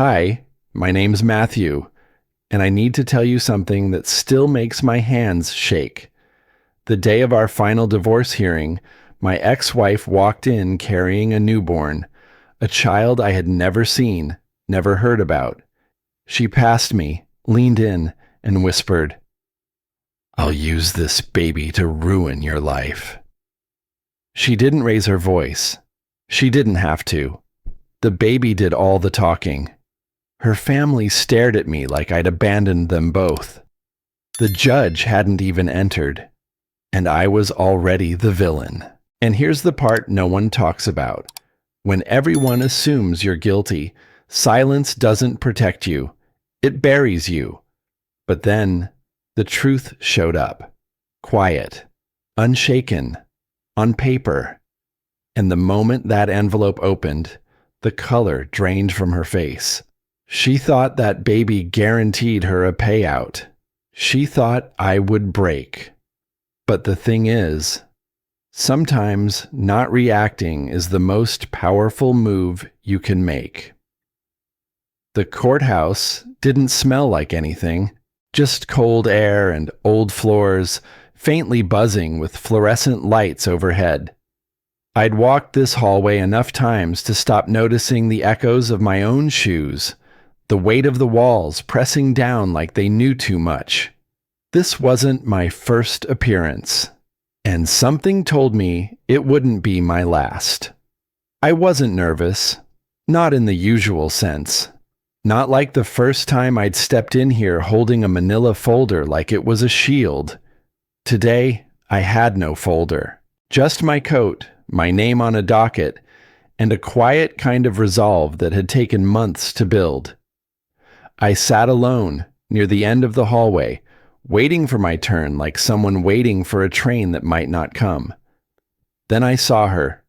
Hi, my name's Matthew, and I need to tell you something that still makes my hands shake. The day of our final divorce hearing, my ex-wife walked in carrying a newborn, a child I had never seen, never heard about. She passed me, leaned in, and whispered, "I'll use this baby to ruin your life." She didn't raise her voice. She didn't have to. The baby did all the talking. Her family stared at me like I'd abandoned them both. The judge hadn't even entered, and I was already the villain. And here's the part no one talks about. When everyone assumes you're guilty, silence doesn't protect you. It buries you. But then, the truth showed up. Quiet, unshaken, on paper. And the moment that envelope opened, the color drained from her face. She thought that baby guaranteed her a payout. She thought I would break. But the thing is, sometimes not reacting is the most powerful move you can make. The courthouse didn't smell like anything, just cold air and old floors, faintly buzzing with fluorescent lights overhead. I'd walked this hallway enough times to stop noticing the echoes of my own shoes, the weight of the walls pressing down like they knew too much. This wasn't my first appearance, and something told me it wouldn't be my last. I wasn't nervous, not in the usual sense. Not like the first time I'd stepped in here holding a manila folder like it was a shield. Today, I had no folder, just my coat, my name on a docket, and a quiet kind of resolve that had taken months to build. I sat alone, near the end of the hallway, waiting for my turn like someone waiting for a train that might not come. Then I saw her.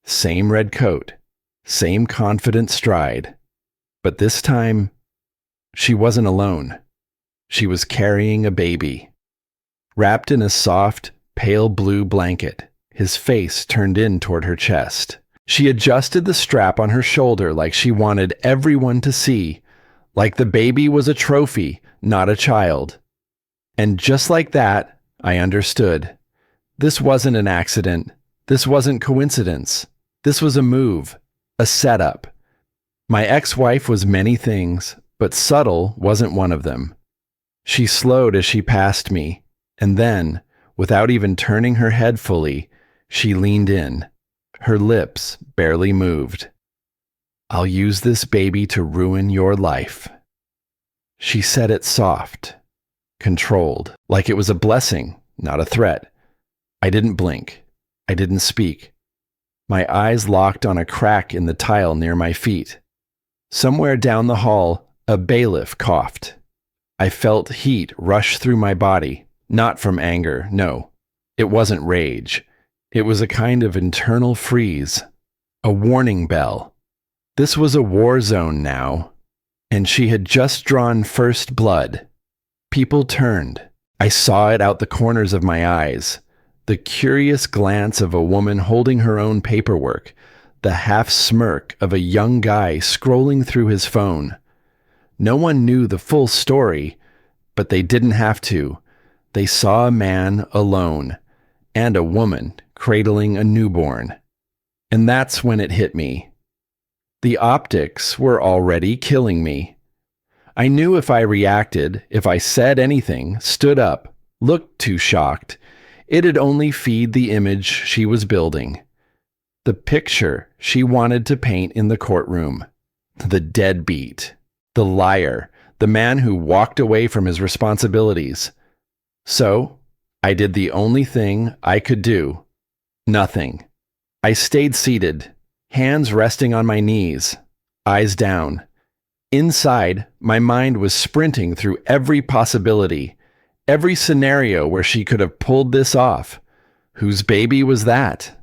Same red coat, same confident stride. But this time, she wasn't alone. She was carrying a baby. Wrapped in a soft, pale blue blanket, his face turned in toward her chest. She adjusted the strap on her shoulder like she wanted everyone to see, like the baby was a trophy, not a child. And just like that, I understood. This wasn't an accident. This wasn't coincidence. This was a move, a setup. My ex-wife was many things, but subtle wasn't one of them. She slowed as she passed me, and then, without even turning her head fully, she leaned in. Her lips barely moved. "I'll use this baby to ruin your life." She said it soft, controlled, like it was a blessing, not a threat. I didn't blink. I didn't speak. My eyes locked on a crack in the tile near my feet. Somewhere down the hall, a bailiff coughed. I felt heat rush through my body, not from anger, no. It wasn't rage. It was a kind of internal freeze, a warning bell. This was a war zone now, and she had just drawn first blood. People turned. I saw it out the corners of my eyes, the curious glance of a woman holding her own paperwork, the half smirk of a young guy scrolling through his phone. No one knew the full story, but they didn't have to. They saw a man alone, and a woman cradling a newborn. And that's when it hit me. The optics were already killing me. I knew if I reacted, if I said anything, stood up, looked too shocked, it'd only feed the image she was building. The picture she wanted to paint in the courtroom. The deadbeat. The liar. The man who walked away from his responsibilities. So, I did the only thing I could do. Nothing. I stayed seated, hands resting on my knees, eyes down. Inside, my mind was sprinting through every possibility, every scenario where she could have pulled this off. Whose baby was that?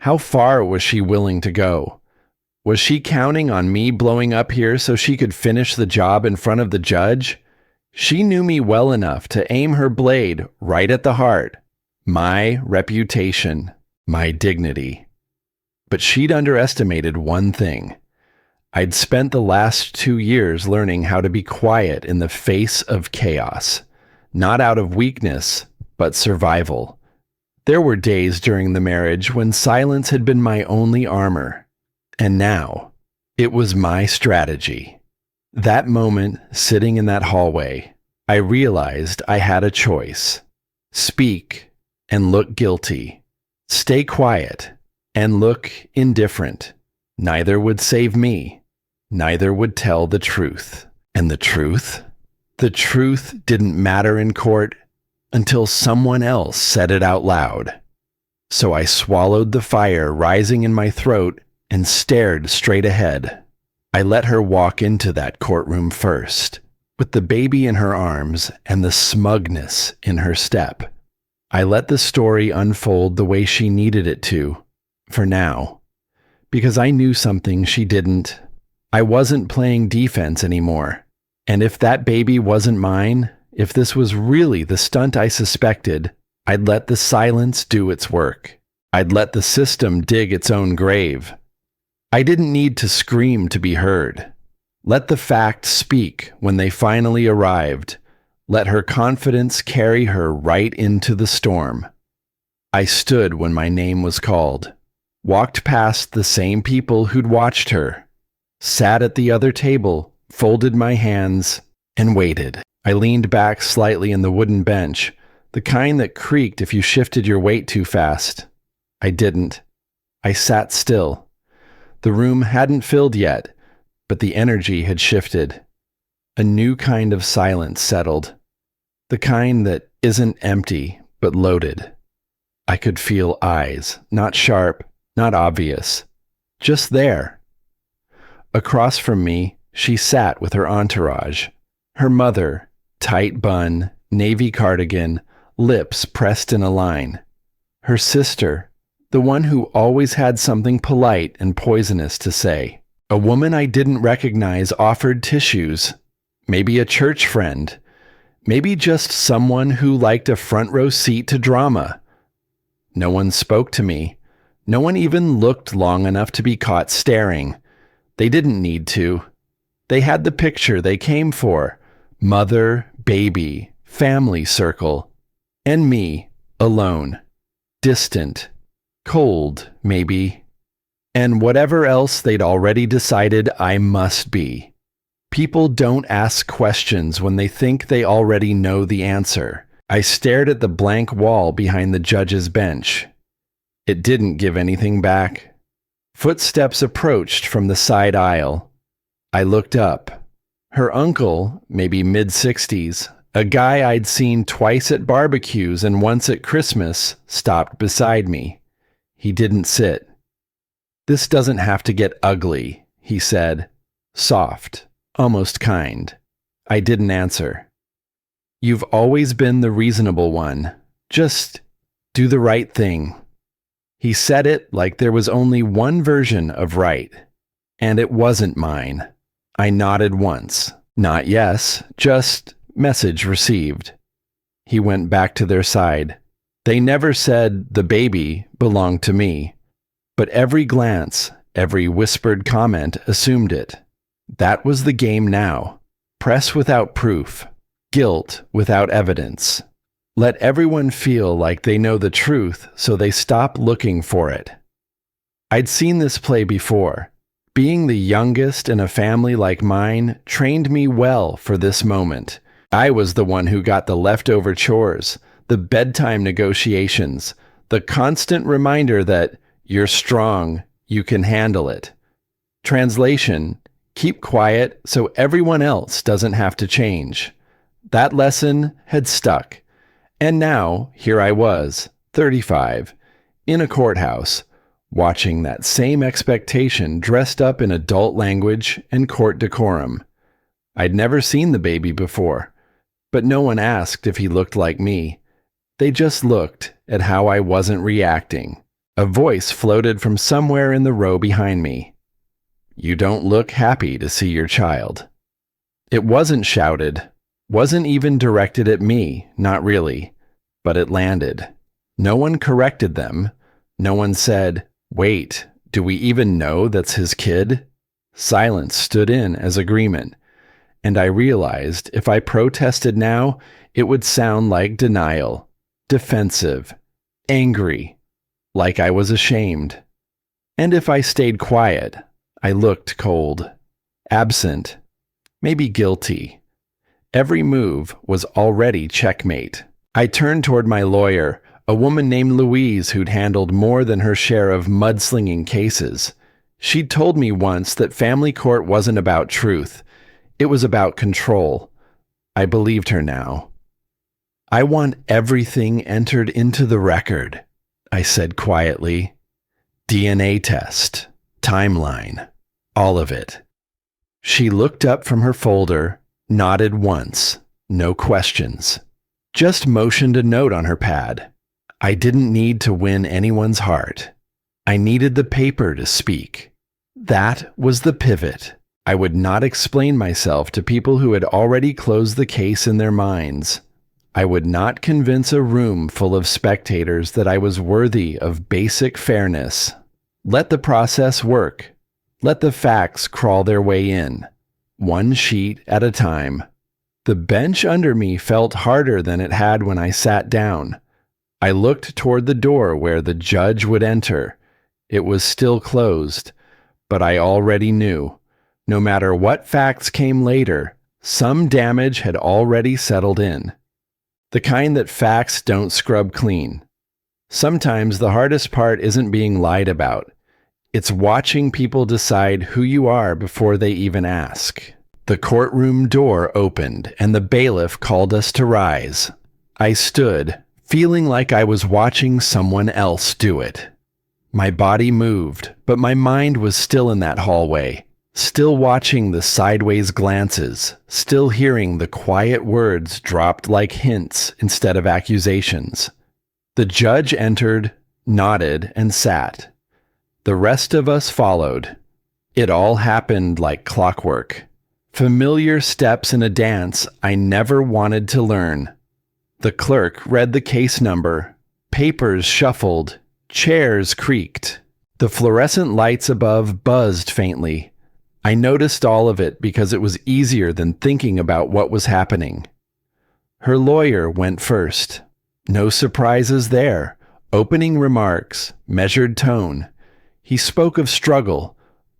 How far was she willing to go? Was she counting on me blowing up here so she could finish the job in front of the judge? She knew me well enough to aim her blade right at the heart. My reputation, my dignity. But she'd underestimated one thing. I'd spent the last 2 years learning how to be quiet in the face of chaos, not out of weakness, but survival. There were days during the marriage when silence had been my only armor, and now it was my strategy. That moment, sitting in that hallway, I realized I had a choice. Speak and look guilty. Stay quiet and look indifferent. Neither would save me. Neither would tell the truth. And the truth? The truth didn't matter in court until someone else said it out loud. So I swallowed the fire rising in my throat and stared straight ahead. I let her walk into that courtroom first, with the baby in her arms and the smugness in her step. I let the story unfold the way she needed it to, for now, because I knew something she didn't. I wasn't playing defense anymore. And if that baby wasn't mine, if this was really the stunt I suspected, I'd let the silence do its work. I'd let the system dig its own grave. I didn't need to scream to be heard. Let the facts speak when they finally arrived. Let her confidence carry her right into the storm. I stood when my name was called, walked past the same people who'd watched her, sat at the other table, folded my hands, and waited. I leaned back slightly in the wooden bench, the kind that creaked if you shifted your weight too fast. I didn't. I sat still. The room hadn't filled yet, but the energy had shifted. A new kind of silence settled. The kind that isn't empty, but loaded. I could feel eyes, not sharp, not obvious, just there. Across from me, she sat with her entourage. Her mother, tight bun, navy cardigan, lips pressed in a line. Her sister, the one who always had something polite and poisonous to say. A woman I didn't recognize offered tissues. Maybe a church friend. Maybe just someone who liked a front row seat to drama. No one spoke to me. No one even looked long enough to be caught staring. They didn't need to. They had the picture they came for. Mother, baby, family circle. And me, alone. Distant. Cold, maybe. And whatever else they'd already decided I must be. People don't ask questions when they think they already know the answer. I stared at the blank wall behind the judge's bench. It didn't give anything back. Footsteps approached from the side aisle. I looked up. Her uncle, maybe mid-60s, a guy I'd seen twice at barbecues and once at Christmas, stopped beside me. He didn't sit. "This doesn't have to get ugly," he said, soft, almost kind. I didn't answer. "You've always been the reasonable one. Just do the right thing." He said it like there was only one version of right, and it wasn't mine. I nodded once. Not yes, just message received. He went back to their side. They never said the baby belonged to me, but every glance, every whispered comment assumed it. That was the game now. Press without proof, guilt without evidence. Let everyone feel like they know the truth so they stop looking for it. I'd seen this play before. Being the youngest in a family like mine trained me well for this moment. I was the one who got the leftover chores, the bedtime negotiations, the constant reminder that you're strong, you can handle it. Translation: keep quiet so everyone else doesn't have to change. That lesson had stuck. And now, here I was, 35, in a courthouse, watching that same expectation dressed up in adult language and court decorum. I'd never seen the baby before, but no one asked if he looked like me. They just looked at how I wasn't reacting. A voice floated from somewhere in the row behind me. "You don't look happy to see your child." It wasn't shouted, wasn't even directed at me, not really, but it landed. No one corrected them. No one said, "Wait, do we even know that's his kid?" Silence stood in as agreement, and I realized if I protested now, it would sound like denial, defensive, angry, like I was ashamed. And if I stayed quiet, I looked cold, absent, maybe guilty. Every move was already checkmate. I turned toward my lawyer, a woman named Louise who'd handled more than her share of mudslinging cases. She'd told me once that family court wasn't about truth. It was about control. I believed her now. "I want everything entered into the record," I said quietly. "DNA test, timeline, all of it." She looked up from her folder, nodded once, no questions. Just motioned a note on her pad. I didn't need to win anyone's heart. I needed the paper to speak. That was the pivot. I would not explain myself to people who had already closed the case in their minds. I would not convince a room full of spectators that I was worthy of basic fairness. Let the process work. Let the facts crawl their way in, one sheet at a time. The bench under me felt harder than it had when I sat down. I looked toward the door where the judge would enter. It was still closed, but I already knew. No matter what facts came later, some damage had already settled in. The kind that facts don't scrub clean. Sometimes the hardest part isn't being lied about. It's watching people decide who you are before they even ask. The courtroom door opened, and the bailiff called us to rise. I stood, feeling like I was watching someone else do it. My body moved, but my mind was still in that hallway, still watching the sideways glances, still hearing the quiet words dropped like hints instead of accusations. The judge entered, nodded, and sat. The rest of us followed. It all happened like clockwork. Familiar steps in a dance I never wanted to learn. The clerk read the case number. Papers shuffled. Chairs creaked. The fluorescent lights above buzzed faintly. I noticed all of it because it was easier than thinking about what was happening. Her lawyer went first. No surprises there. Opening remarks, measured tone. He spoke of struggle,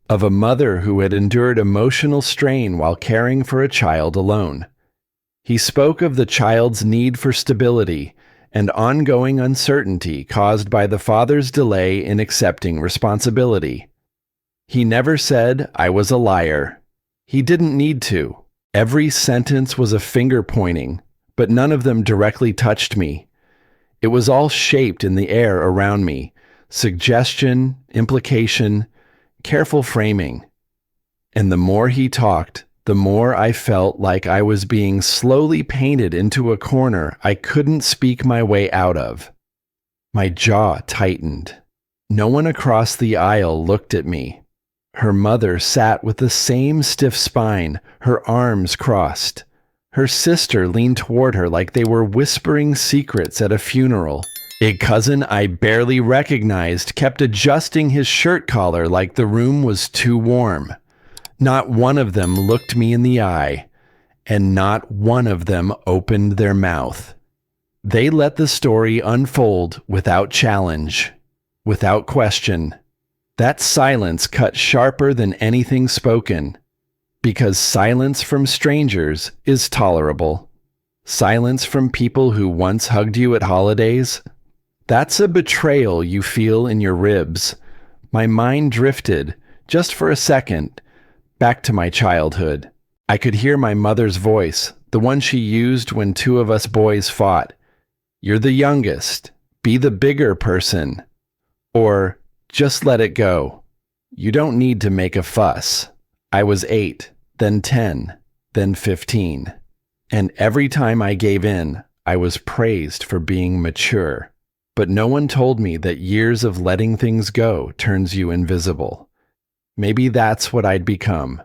of a mother who had endured emotional strain while caring for a child alone. He spoke of the child's need for stability and ongoing uncertainty caused by the father's delay in accepting responsibility. He never said I was a liar. He didn't need to. Every sentence was a finger pointing, but none of them directly touched me. It was all shaped in the air around me. Suggestion, implication, careful framing. And the more he talked, the more I felt like I was being slowly painted into a corner I couldn't speak my way out of. My jaw tightened. No one across the aisle looked at me. Her mother sat with the same stiff spine, her arms crossed. Her sister leaned toward her like they were whispering secrets at a funeral. A cousin I barely recognized kept adjusting his shirt collar like the room was too warm. Not one of them looked me in the eye, and not one of them opened their mouth. They let the story unfold without challenge, without question. That silence cut sharper than anything spoken, because silence from strangers is tolerable. Silence from people who once hugged you at holidays, that's a betrayal you feel in your ribs. My mind drifted, just for a second, back to my childhood. I could hear my mother's voice, the one she used when two of us boys fought. "You're the youngest. Be the bigger person." Or, "Just let it go. You don't need to make a fuss." I was 8, then 10, then 15. And every time I gave in, I was praised for being mature. But no one told me that years of letting things go turns you invisible. Maybe that's what I'd become.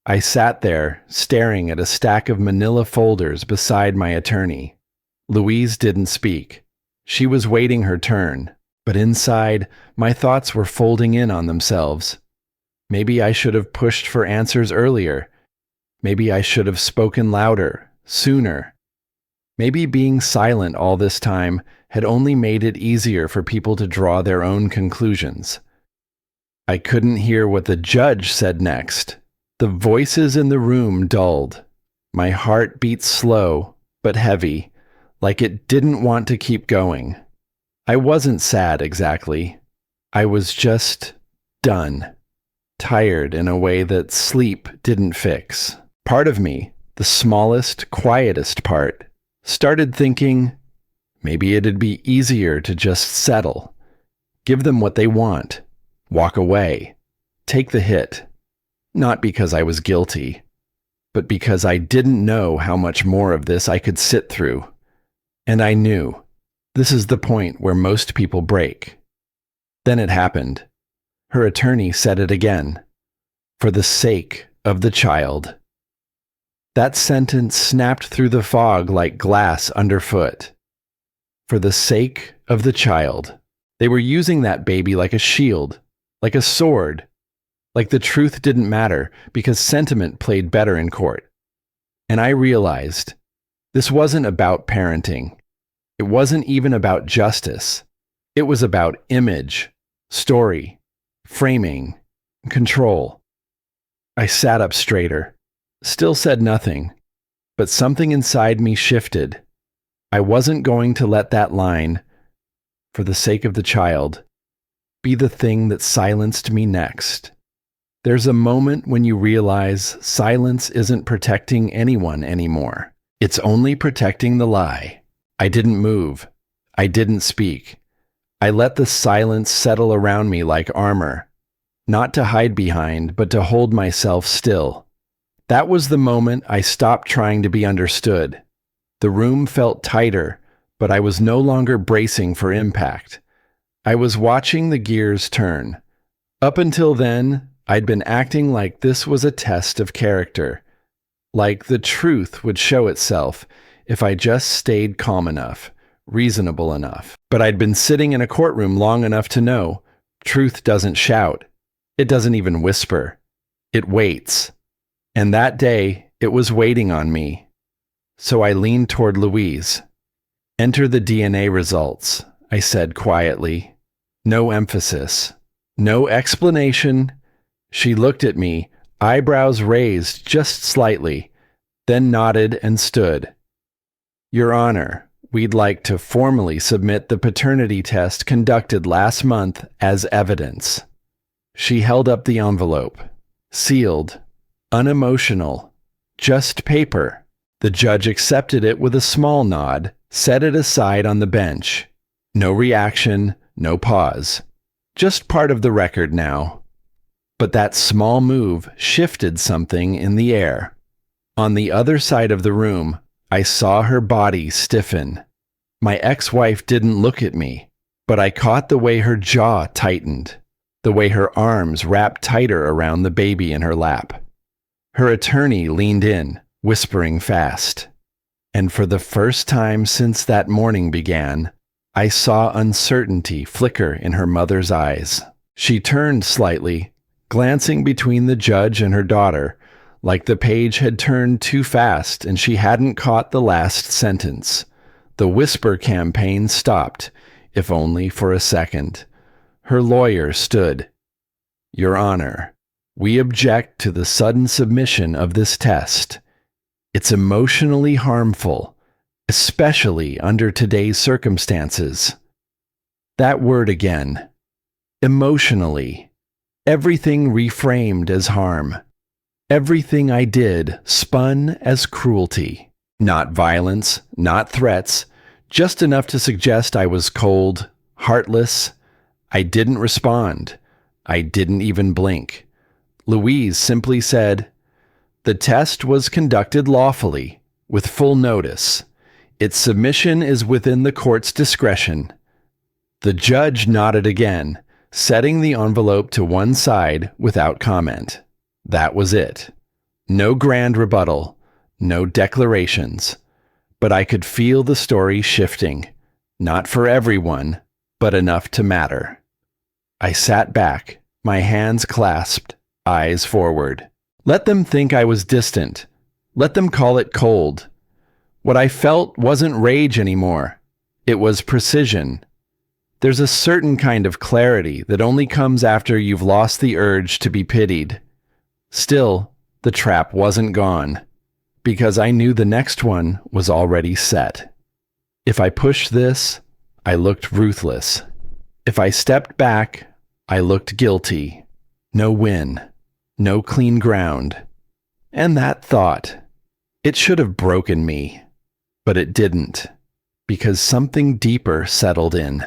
I sat there, staring at a stack of manila folders beside my attorney. Louise didn't speak. She was waiting her turn, but inside, my thoughts were folding in on themselves. Maybe I should have pushed for answers earlier. Maybe I should have spoken louder, sooner. Maybe being silent all this time had only made it easier for people to draw their own conclusions. I couldn't hear what the judge said next. The voices in the room dulled. My heart beat slow, but heavy, like it didn't want to keep going. I wasn't sad exactly. I was just done. Tired in a way that sleep didn't fix. Part of me, the smallest, quietest part, started thinking, maybe it'd be easier to just settle. Give them what they want. Walk away. Take the hit. Not because I was guilty, but because I didn't know how much more of this I could sit through. And I knew. This is the point where most people break. Then it happened. Her attorney said it again. For the sake of the child. That sentence snapped through the fog like glass underfoot. For the sake of the child. They were using that baby like a shield, like a sword, like the truth didn't matter because sentiment played better in court. And I realized this wasn't about parenting. It wasn't even about justice. It was about image, story, framing, control. I sat up straighter, still said nothing, but something inside me shifted. I wasn't going to let that line, for the sake of the child, be the thing that silenced me next. There's a moment when you realize silence isn't protecting anyone anymore. It's only protecting the lie. I didn't move. I didn't speak. I let the silence settle around me like armor, not to hide behind, but to hold myself still. That was the moment I stopped trying to be understood. The room felt tighter, but I was no longer bracing for impact. I was watching the gears turn. Up until then, I'd been acting like this was a test of character, like the truth would show itself if I just stayed calm enough, reasonable enough. But I'd been sitting in a courtroom long enough to know truth doesn't shout. It doesn't even whisper. It waits. And that day, it was waiting on me. So I leaned toward Louise. Enter the DNA results, I said quietly. No emphasis. No explanation. She looked at me, eyebrows raised just slightly, then nodded and stood. Your Honor, we'd like to formally submit the paternity test conducted last month as evidence. She held up the envelope. Sealed. Unemotional. Just paper. The judge accepted it with a small nod, set it aside on the bench. No reaction, no pause. Just part of the record now. But that small move shifted something in the air. On the other side of the room, I saw her body stiffen. My ex-wife didn't look at me, but I caught the way her jaw tightened, the way her arms wrapped tighter around the baby in her lap. Her attorney leaned in, whispering fast. And for the first time since that morning began, I saw uncertainty flicker in her mother's eyes. She turned slightly, glancing between the judge and her daughter, like the page had turned too fast and she hadn't caught the last sentence. The whisper campaign stopped, if only for a second. Her lawyer stood. Your Honor, we object to the sudden submission of this test. It's emotionally harmful, especially under today's circumstances. That word again. Emotionally. Everything reframed as harm. Everything I did spun as cruelty. Not violence, not threats, just enough to suggest I was cold, heartless. I didn't respond. I didn't even blink. Louise simply said, "The test was conducted lawfully, with full notice. Its submission is within the court's discretion." The judge nodded again, setting the envelope to one side without comment. That was it. No grand rebuttal, no declarations. But I could feel the story shifting, not for everyone, but enough to matter. I sat back, my hands clasped, eyes forward. Let them think I was distant. Let them call it cold. What I felt wasn't rage anymore. It was precision. There's a certain kind of clarity that only comes after you've lost the urge to be pitied. Still, the trap wasn't gone, because I knew the next one was already set. If I pushed this, I looked ruthless. If I stepped back, I looked guilty. No win. No clean ground. And that thought, it should have broken me. But it didn't, because something deeper settled in.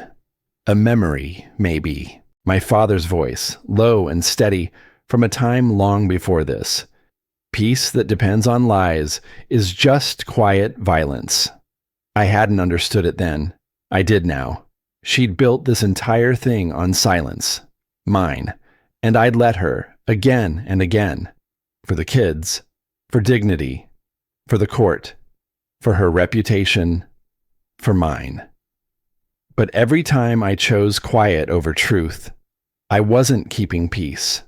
A memory, maybe. My father's voice, low and steady, from a time long before this. Peace that depends on lies is just quiet violence. I hadn't understood it then. I did now. She'd built this entire thing on silence. Mine. And I'd let her, again and again. For the kids. For dignity. For the court. For her reputation. For mine. But every time I chose quiet over truth, I wasn't keeping peace.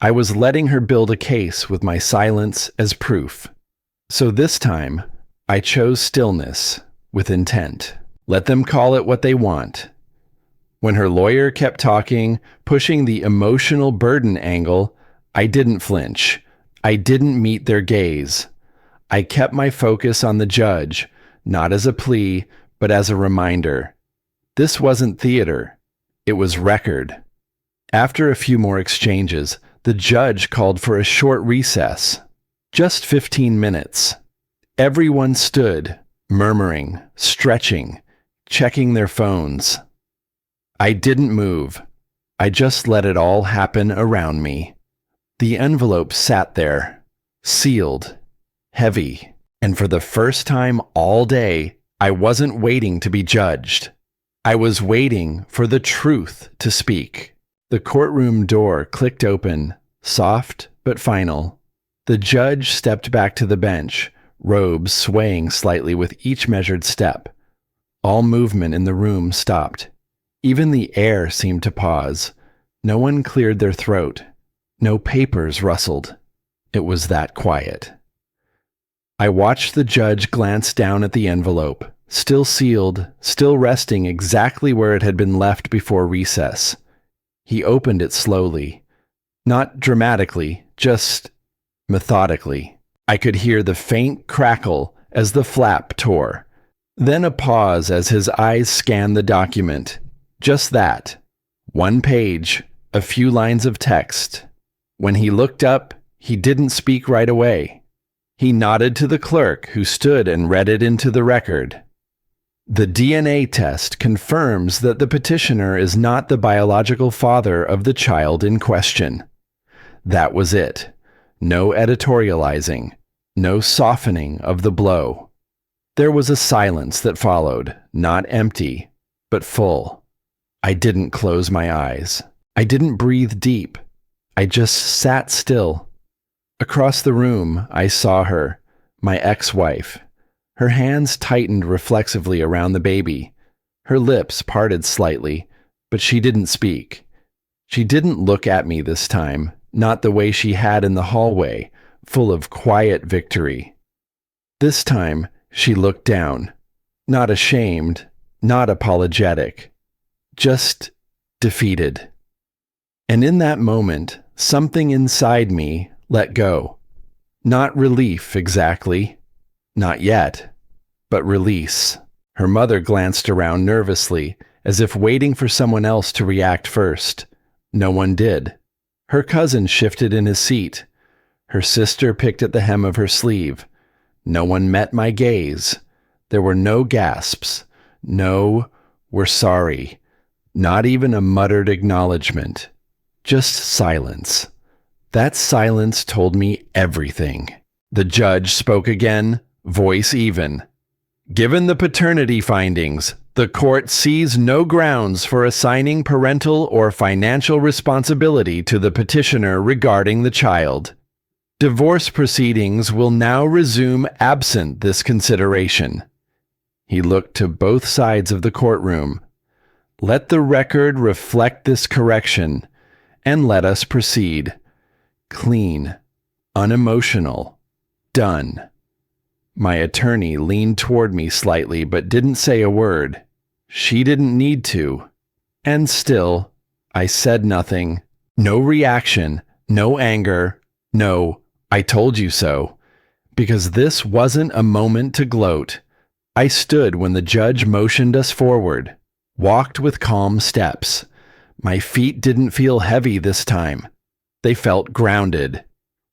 I was letting her build a case with my silence as proof. So this time, I chose stillness with intent. Let them call it what they want. When her lawyer kept talking, pushing the emotional burden angle, I didn't flinch. I didn't meet their gaze. I kept my focus on the judge, not as a plea, but as a reminder. This wasn't theater. It was record. After a few more exchanges, the judge called for a short recess. Just 15 minutes. Everyone stood, murmuring, stretching, checking their phones. I didn't move. I just let it all happen around me. The envelope sat there, sealed, heavy, and for the first time all day, I wasn't waiting to be judged. I was waiting for the truth to speak. The courtroom door clicked open, soft but final. The judge stepped back to the bench, robes swaying slightly with each measured step. All movement in the room stopped. Even the air seemed to pause. No one cleared their throat. No papers rustled. It was that quiet. I watched the judge glance down at the envelope, still sealed, still resting exactly where it had been left before recess. He opened it slowly. Not dramatically, just methodically. I could hear the faint crackle as the flap tore. Then a pause as his eyes scanned the document. Just that. One page, a few lines of text. When he looked up, he didn't speak right away. He nodded to the clerk who stood and read it into the record. The DNA test confirms that the petitioner is not the biological father of the child in question. That was it. No editorializing. No softening of the blow. There was a silence that followed, not empty, but full. I didn't close my eyes. I didn't breathe deep. I just sat still. Across the room, I saw her, my ex-wife. Her hands tightened reflexively around the baby. Her lips parted slightly, but she didn't speak. She didn't look at me this time, not the way she had in the hallway, full of quiet victory. This time, she looked down. Not ashamed, not apologetic. Just defeated. And in that moment, something inside me let go. Not relief exactly. Not yet. But release. Her mother glanced around nervously, as if waiting for someone else to react first. No one did. Her cousin shifted in his seat. Her sister picked at the hem of her sleeve. No one met my gaze. There were no gasps. No, "We're sorry." Not even a muttered acknowledgement. Just silence. That silence told me everything. The judge spoke again, voice even. Given the paternity findings, the court sees no grounds for assigning parental or financial responsibility to the petitioner regarding the child. Divorce proceedings will now resume absent this consideration. He looked to both sides of the courtroom. Let the record reflect this correction, and let us proceed. clean, unemotional, done. My attorney leaned toward me slightly but didn't say a word. She didn't need to. And still, I said nothing. No reaction, no anger, no, I told you so. Because this wasn't a moment to gloat. I stood when the judge motioned us forward, walked with calm steps. My feet didn't feel heavy this time. They felt grounded.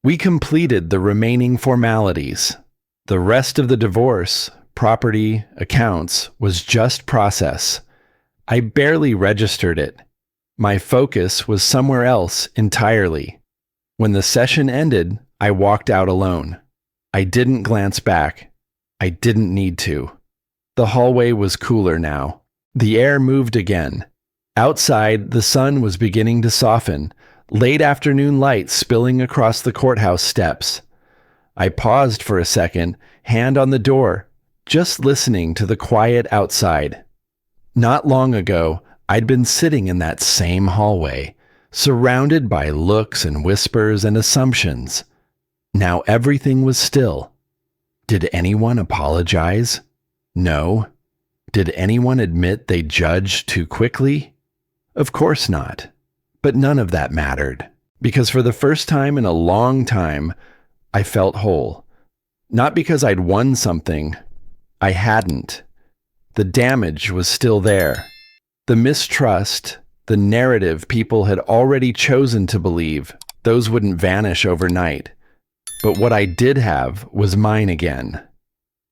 We completed the remaining formalities. The rest of the divorce, property, accounts, was just process. I barely registered it. My focus was somewhere else entirely. When the session ended, I walked out alone. I didn't glance back. I didn't need to. The hallway was cooler now. The air moved again. Outside, the sun was beginning to soften, late afternoon light spilling across the courthouse steps. I paused for a second, hand on the door, just listening to the quiet outside. Not long ago, I'd been sitting in that same hallway, surrounded by looks and whispers and assumptions. Now everything was still. Did anyone apologize? No. Did anyone admit they judged too quickly? Of course not. But none of that mattered, because for the first time in a long time, I felt whole. Not because I'd won something. I hadn't. The damage was still there. The mistrust, the narrative people had already chosen to believe, those wouldn't vanish overnight. But what I did have was mine again.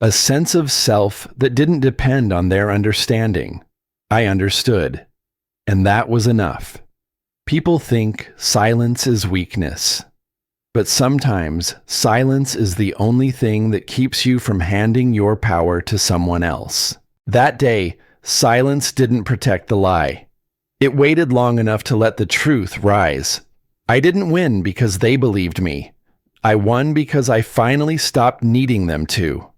A sense of self that didn't depend on their understanding. I understood. And that was enough. People think silence is weakness. But sometimes silence is the only thing that keeps you from handing your power to someone else. That day, silence didn't protect the lie. It waited long enough to let the truth rise. I didn't win because they believed me. I won because I finally stopped needing them to.